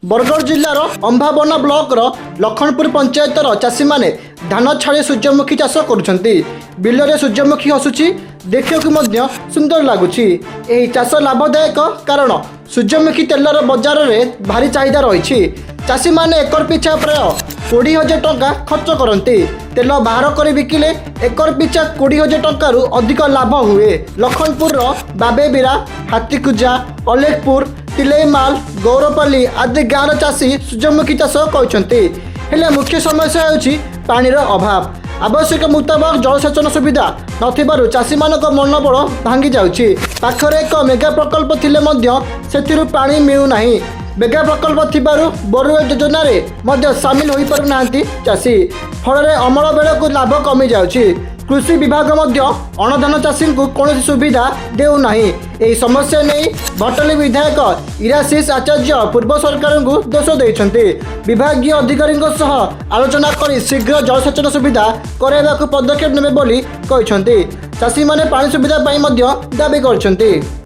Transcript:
Bargarh जिलार अंबाबना blocker Lakhanpur पंचायतर चाषी माने धान छाड़ी सूर्यमुखी चाष करुछंती। बिलरे सूर्यमुखी हसुची देखिया सुंदर लगुच। चाष लाभदायक कारण सूर्यमुखी तेलर बजार में भारी चाहिदा रही। चाषी माने एकर पिछा प्राय 20,000 टंका खर्च करती। तेल बाहर कर बिकिले एकर पिछा 20,000 टंका अधिक लाभ हुए। लखनपुर बाबेबिरा, हाथीकुजा, अलेखपुर, तिलेमाल, गौरपाली आदि गाँव चाषी सूर्यमुखी चाष कर मुख्य समस्या होची पानीर अभाव। आवश्यक मुताबक जलसेचन सुविधा नथिबारु चाषी मानक मनोबल भांगी जाउची। पाखरे एक मेगा प्रकल्प थिले मध्य सेथिरु पानी मिलु नाही। मेगा प्रकल्प थिबारु बोरवेल योजना रे मध्य शामिल होई पारु नांती चाषी। फଳରେ अमल बेलकु लाभ कमी जाउची। कृषि विभाग मध्य अणधान चाषी को कौन सुविधा देउ नाही। एही समस्या नहीं भटली विधायक इराशीष आचार्य पूर्व सरकार को दोष देइछन्ती। विभागीय अधिकारी आलोचना कर शीघ्र जलसेचन सुविधा कराइबाकु पदक्षेप नेबे बोली कहिछन्ती। चाषी माने पानी सुविधा पाई मध्य दाबी करछन्ती।